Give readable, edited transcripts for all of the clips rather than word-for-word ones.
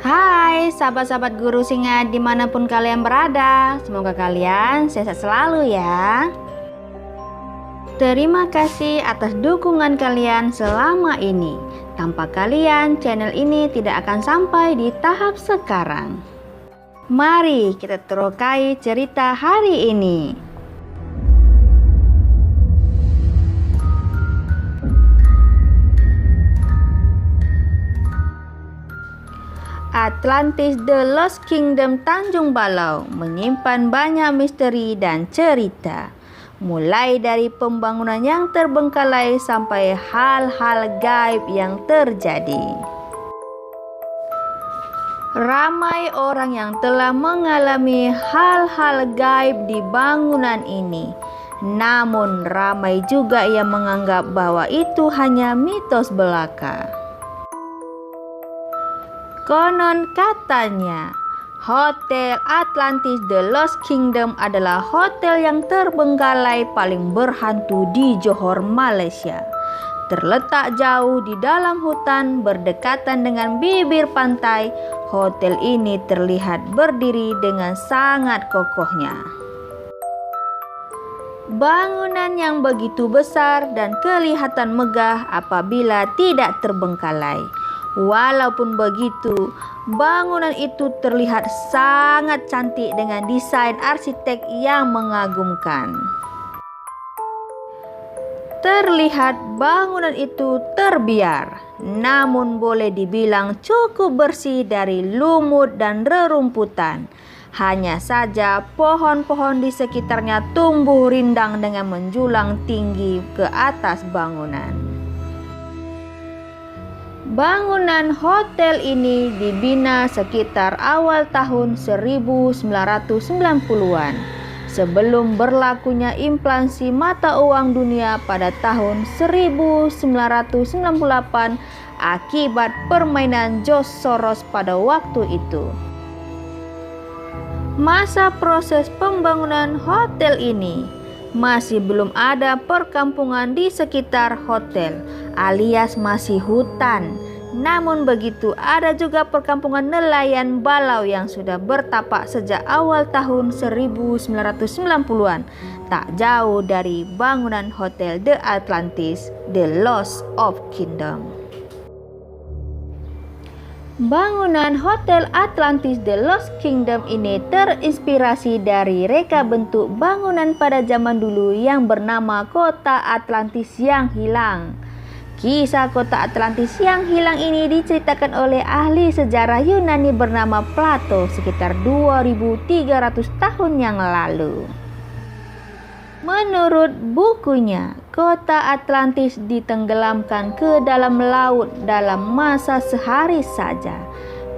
Hai sahabat-sahabat Guru Singa dimanapun kalian berada, semoga kalian sehat selalu ya. Terima kasih atas dukungan kalian selama ini. Tanpa kalian channel ini tidak akan sampai di tahap sekarang. Mari kita terokai cerita hari ini. Atlantis The Lost Kingdom Tanjung Balau menyimpan banyak misteri dan cerita, mulai dari pembangunan yang terbengkalai sampai hal-hal gaib yang terjadi. Ramai orang yang telah mengalami hal-hal gaib di bangunan ini, namun ramai juga yang menganggap bahwa itu hanya mitos belaka. Konon katanya, Hotel Atlantis The Lost Kingdom adalah hotel yang terbengkalai paling berhantu di Johor, Malaysia. Terletak jauh di dalam hutan berdekatan dengan bibir pantai, hotel ini terlihat berdiri dengan sangat kokohnya. Bangunan yang begitu besar dan kelihatan megah apabila tidak terbengkalai. Walaupun begitu, bangunan itu terlihat sangat cantik dengan desain arsitek yang mengagumkan. Terlihat bangunan itu terbiar, namun boleh dibilang cukup bersih dari lumut dan rerumputan. Hanya saja pohon-pohon di sekitarnya tumbuh rindang dengan menjulang tinggi ke atas bangunan. Bangunan hotel ini dibina sekitar awal tahun 1990-an, sebelum berlakunya inflasi mata uang dunia pada tahun 1998 akibat permainan George Soros pada waktu itu. Masa proses pembangunan hotel ini masih belum ada perkampungan di sekitar hotel, alias masih hutan. Namun begitu, ada juga perkampungan nelayan Balau yang sudah bertapak sejak awal tahun 1990-an, tak jauh dari bangunan Hotel The Atlantis The Lost of Kingdom. Bangunan Hotel Atlantis The Lost Kingdom ini terinspirasi dari reka bentuk bangunan pada zaman dulu yang bernama Kota Atlantis yang hilang. Kisah Kota Atlantis yang hilang ini diceritakan oleh ahli sejarah Yunani bernama Plato sekitar 2300 tahun yang lalu. Menurut bukunya, Kota Atlantis ditenggelamkan ke dalam laut dalam masa sehari saja,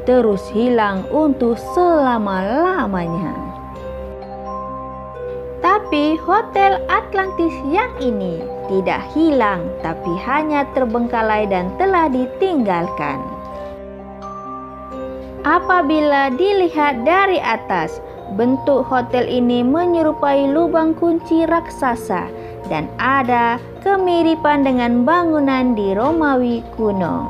terus hilang untuk selama-lamanya. Tapi Hotel Atlantis yang ini tidak hilang, tapi hanya terbengkalai dan telah ditinggalkan. Apabila dilihat dari atas, bentuk hotel ini menyerupai lubang kunci raksasa dan ada kemiripan dengan bangunan di Romawi kuno.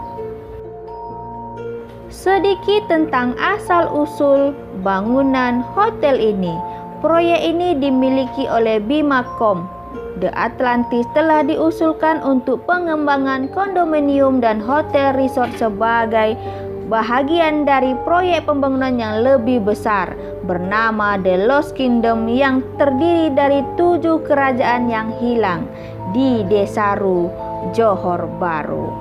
Sedikit tentang asal-usul bangunan hotel ini. Proyek ini dimiliki oleh Bimacom. The Atlantis telah diusulkan untuk pengembangan kondominium dan hotel resort sebagai bahagian dari proyek pembangunan yang lebih besar bernama The Lost Kingdom yang terdiri dari 7 kerajaan yang hilang di Desaru, Johor Bahru.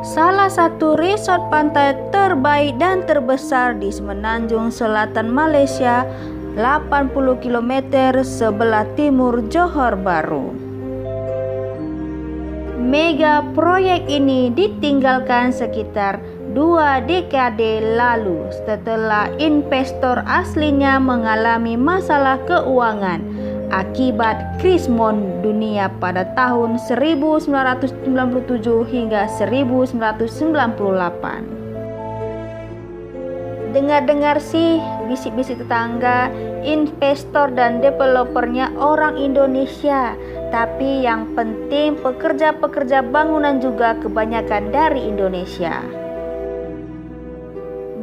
Salah satu resort pantai terbaik dan terbesar di semenanjung selatan Malaysia, 80 km sebelah timur Johor Bahru. Mega proyek ini ditinggalkan sekitar 2 dekade lalu setelah investor aslinya mengalami masalah keuangan akibat krisis dunia pada tahun 1997 hingga 1998. Dengar-dengar sih bisik-bisik tetangga, investor dan developernya orang Indonesia. Tapi yang penting pekerja-pekerja bangunan juga kebanyakan dari Indonesia.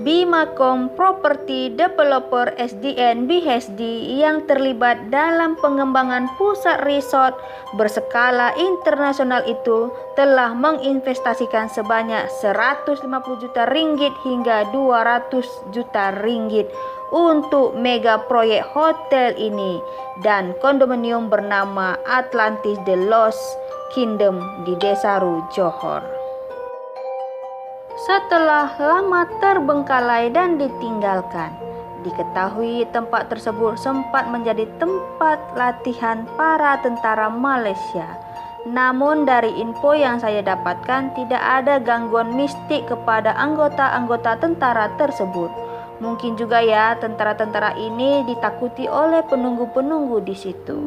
Bimakom Property Developer SDN BHSD yang terlibat dalam pengembangan pusat resort berskala internasional itu telah menginvestasikan sebanyak 150 juta ringgit hingga 200 juta ringgit untuk mega proyek hotel ini dan kondominium bernama Atlantis The Lost Kingdom di Desaru, Johor. Setelah lama terbengkalai dan ditinggalkan, diketahui tempat tersebut sempat menjadi tempat latihan para tentara Malaysia. Namun dari info yang saya dapatkan tidak ada gangguan mistik kepada anggota-anggota tentara tersebut. Mungkin juga ya tentara-tentara ini ditakuti oleh penunggu-penunggu di situ.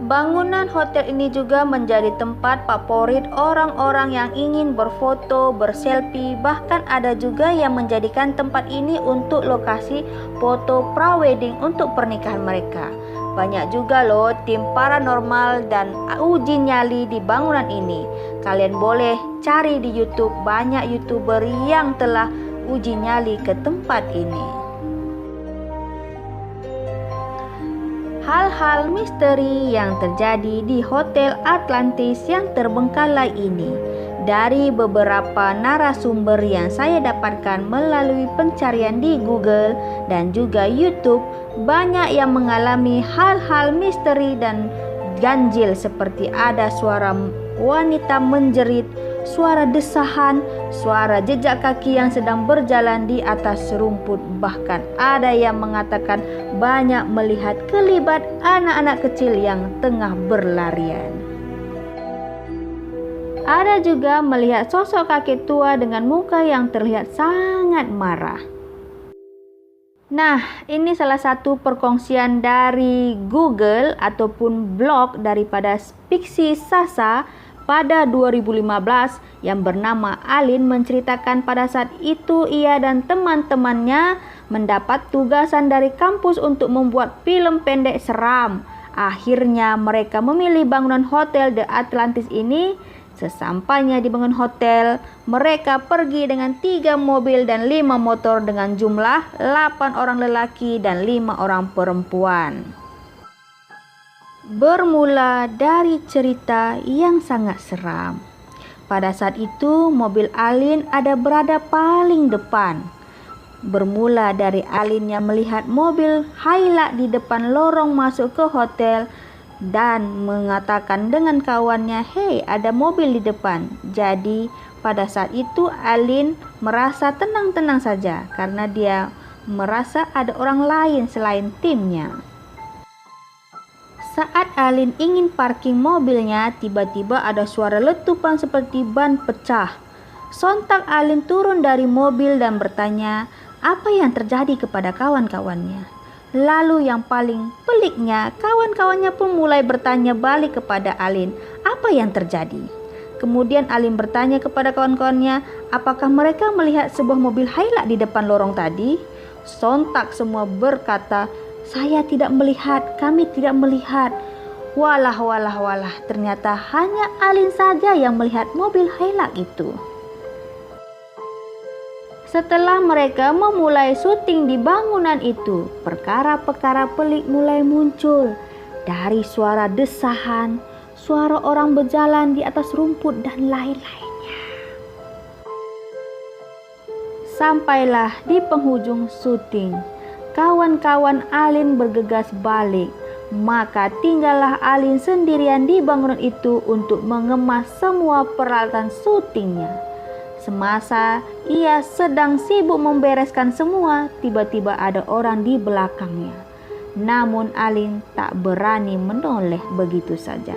Bangunan hotel ini juga menjadi tempat favorit orang-orang yang ingin berfoto, berselfie, bahkan ada juga yang menjadikan tempat ini untuk lokasi foto prawedding untuk pernikahan mereka. Banyak juga loh tim paranormal dan uji nyali di bangunan ini. Kalian boleh cari di YouTube, banyak YouTuber yang telah uji nyali ke tempat ini. Hal-hal misteri yang terjadi di Hotel Atlantis yang terbengkalai ini dari beberapa narasumber yang saya dapatkan melalui pencarian di Google dan juga YouTube, banyak yang mengalami hal-hal misteri dan ganjil seperti ada suara wanita menjerit, suara desahan, suara jejak kaki yang sedang berjalan di atas rumput. Bahkan ada yang mengatakan banyak melihat kelibat anak-anak kecil yang tengah berlarian. Ada juga melihat sosok kakek tua dengan muka yang terlihat sangat marah. Nah, ini salah satu perkongsian dari Google ataupun blog daripada Pixie Sasa pada 2015 yang bernama Alin menceritakan pada saat itu ia dan teman-temannya mendapat tugasan dari kampus untuk membuat film pendek seram. Akhirnya mereka memilih bangunan hotel The Atlantis ini. Sesampainya di bangunan hotel, mereka pergi dengan 3 mobil dan 5 motor dengan jumlah 8 orang lelaki dan 5 orang perempuan. Bermula dari cerita yang sangat seram. Pada saat itu mobil Alin ada berada paling depan. Bermula dari Alin yang melihat mobil Hilux di depan lorong masuk ke hotel dan mengatakan dengan kawannya, "Hei, ada mobil di depan." Jadi pada saat itu Alin merasa tenang-tenang saja karena dia merasa ada orang lain selain timnya. Saat Alin ingin parking mobilnya, tiba-tiba ada suara letupan seperti ban pecah. Sontak Alin turun dari mobil dan bertanya apa yang terjadi kepada kawan-kawannya. Lalu yang paling peliknya, kawan-kawannya pun mulai bertanya balik kepada Alin apa yang terjadi. Kemudian Alin bertanya kepada kawan-kawannya apakah mereka melihat sebuah mobil Hilux di depan lorong tadi. Sontak semua berkata, "Saya tidak melihat, kami tidak melihat." Walah, ternyata hanya Alin saja yang melihat mobil Hilux itu. Setelah mereka memulai syuting di bangunan itu, perkara-perkara pelik mulai muncul. Dari suara desahan, suara orang berjalan di atas rumput dan lain-lainnya. Sampailah di penghujung syuting, kawan-kawan Alin bergegas balik. Maka tinggallah Alin sendirian di bangunan itu untuk mengemas semua peralatan syutingnya. Semasa ia sedang sibuk membereskan semua, tiba-tiba ada orang di belakangnya. Namun Alin tak berani menoleh begitu saja.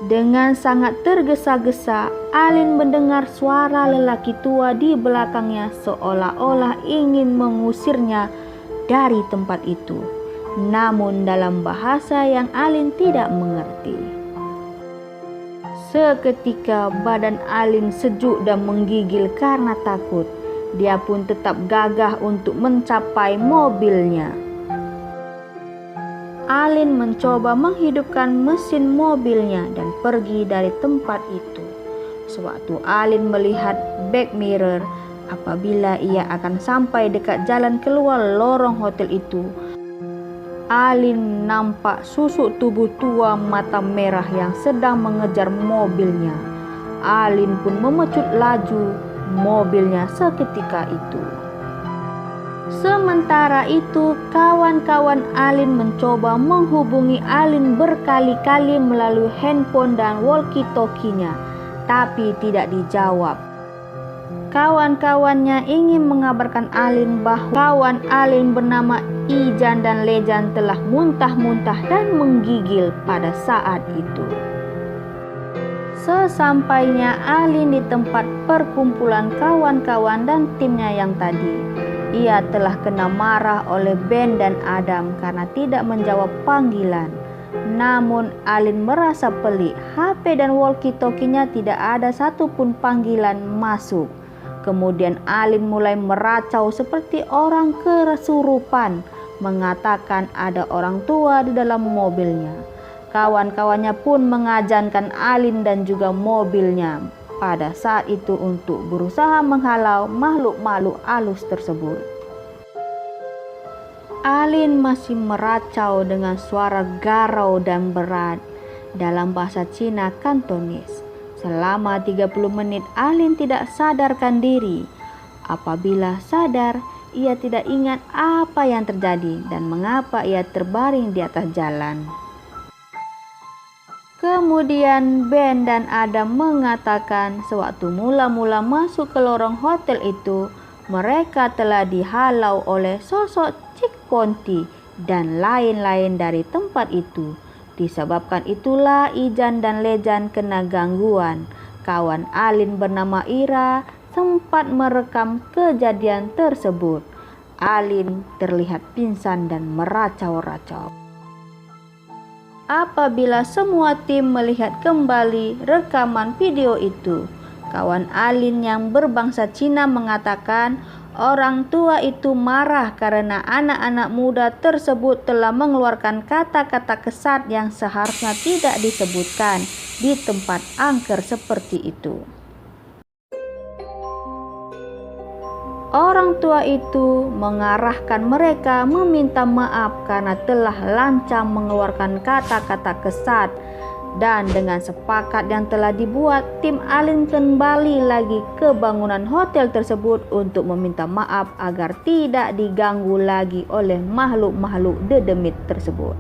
Dengan sangat tergesa-gesa, Alin mendengar suara lelaki tua di belakangnya seolah-olah ingin mengusirnya dari tempat itu. Namun dalam bahasa yang Alin tidak mengerti. Seketika badan Alin sejuk dan menggigil karena takut. Dia pun tetap gagah untuk mencapai mobilnya. Alin mencoba menghidupkan mesin mobilnya dan pergi dari tempat itu. sewaktu Alin melihat back mirror. Apabila ia akan sampai dekat jalan keluar lorong hotel itu, Alin nampak susuk tubuh tua mata merah yang sedang mengejar mobilnya. Alin pun memecut laju mobilnya seketika itu. Sementara itu, kawan-kawan Alin mencoba menghubungi Alin berkali-kali melalui handphone dan walkie-talkie-nya, tapi tidak dijawab. Kawan-kawannya ingin mengabarkan Alin bahwa kawan Alin bernama Ijan dan Lejan telah muntah-muntah dan menggigil pada saat itu. Sesampainya Alin di tempat perkumpulan kawan-kawan dan timnya yang tadi, ia telah kena marah oleh Ben dan Adam karena tidak menjawab panggilan. Namun Alin merasa pelik, HP dan walkie-talkie-nya tidak ada satupun panggilan masuk. Kemudian Alin mulai meracau seperti orang kesurupan, mengatakan ada orang tua di dalam mobilnya. Kawan-kawannya pun mengajankan Alin dan juga mobilnya pada saat itu untuk berusaha menghalau makhluk-makhluk halus tersebut. Alin masih meracau dengan suara garau dan berat dalam bahasa Cina Kantonis. Selama 30 menit Alin tidak sadarkan diri. Apabila sadar, ia tidak ingat apa yang terjadi dan mengapa ia terbaring di atas jalan. Kemudian Ben dan Adam mengatakan sewaktu mula-mula masuk ke lorong hotel itu, mereka telah dihalau oleh sosok Cik Ponti dan lain-lain dari tempat itu. Disebabkan itulah Ijan dan Lejan kena gangguan. Kawan Alin bernama Ira sempat merekam kejadian tersebut. Alin terlihat pingsan dan meracau-racau. Apabila semua tim melihat kembali rekaman video itu, kawan Alin yang berbangsa Cina mengatakan orang tua itu marah karena anak-anak muda tersebut telah mengeluarkan kata-kata kesat yang seharusnya tidak disebutkan di tempat angker seperti itu. Orang tua itu mengarahkan mereka meminta maaf karena telah lancang mengeluarkan kata-kata kesat. Dan dengan sepakat yang telah dibuat, tim Alin kembali lagi ke bangunan hotel tersebut untuk meminta maaf agar tidak diganggu lagi oleh makhluk-makhluk dedemit tersebut.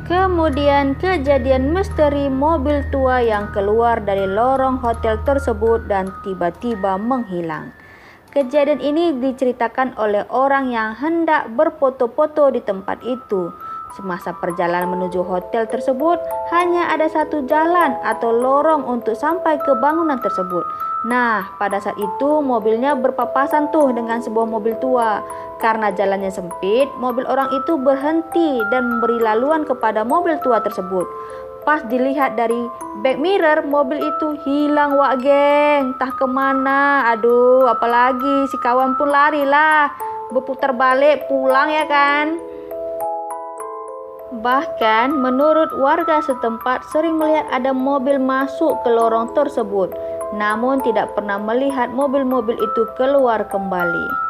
Kemudian kejadian misteri mobil tua yang keluar dari lorong hotel tersebut dan tiba-tiba menghilang. Kejadian ini diceritakan oleh orang yang hendak berfoto-foto di tempat itu. Semasa perjalanan menuju hotel tersebut, hanya ada satu jalan atau lorong untuk sampai ke bangunan tersebut. Nah, pada saat itu mobilnya berpapasan tuh dengan sebuah mobil tua. Karena jalannya sempit, mobil orang itu berhenti dan memberi laluan kepada mobil tua tersebut. Pas dilihat dari back mirror, mobil itu hilang, wak geng. Entah kemana, aduh, apalagi si kawan pun lari lah, berputar balik pulang ya kan. Bahkan menurut warga setempat sering melihat ada mobil masuk ke lorong tersebut, namun tidak pernah melihat mobil-mobil itu keluar kembali.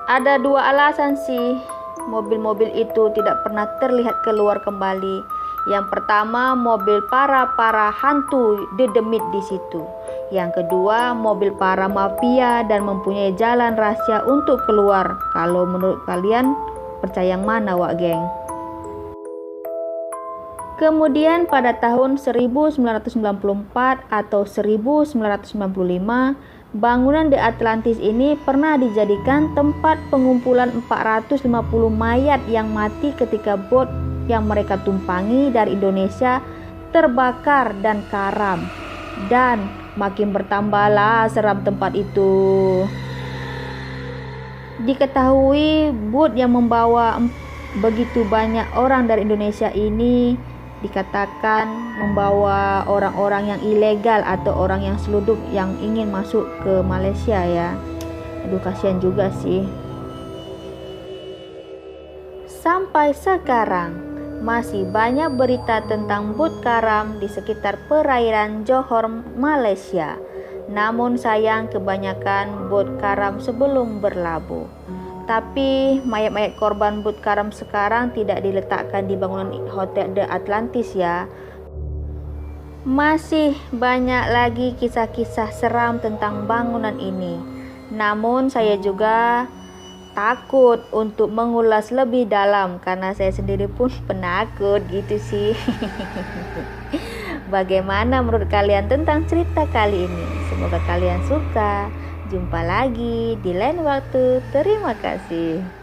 Ada dua alasan sih mobil-mobil itu tidak pernah terlihat keluar kembali. Yang pertama, mobil para hantu dedemit di situ. Yang kedua, mobil para mafia dan mempunyai jalan rahasia untuk keluar. Kalau menurut kalian, percaya yang mana, wak geng? Kemudian pada tahun 1994 atau 1995, bangunan The Atlantis ini pernah dijadikan tempat pengumpulan 450 mayat yang mati ketika bot yang mereka tumpangi dari Indonesia terbakar dan karam. Dan makin bertambahlah seram tempat itu. Diketahui bot yang membawa begitu banyak orang dari Indonesia ini dikatakan membawa orang-orang yang ilegal atau orang yang seluduk yang ingin masuk ke Malaysia ya. Aduh, kasihan juga sih. Sampai sekarang Masih banyak berita tentang But Karam di sekitar perairan Johor, Malaysia. Namun sayang kebanyakan But Karam sebelum berlabuh. Tapi mayat-mayat korban But Karam sekarang tidak diletakkan di bangunan Hotel The Atlantis ya. Masih banyak lagi kisah-kisah seram tentang bangunan ini. Namun saya juga takut untuk mengulas lebih dalam karena saya sendiri pun penakut gitu sih. Bagaimana menurut kalian tentang cerita kali ini? Semoga kalian suka. Jumpa lagi di lain waktu. Terima kasih.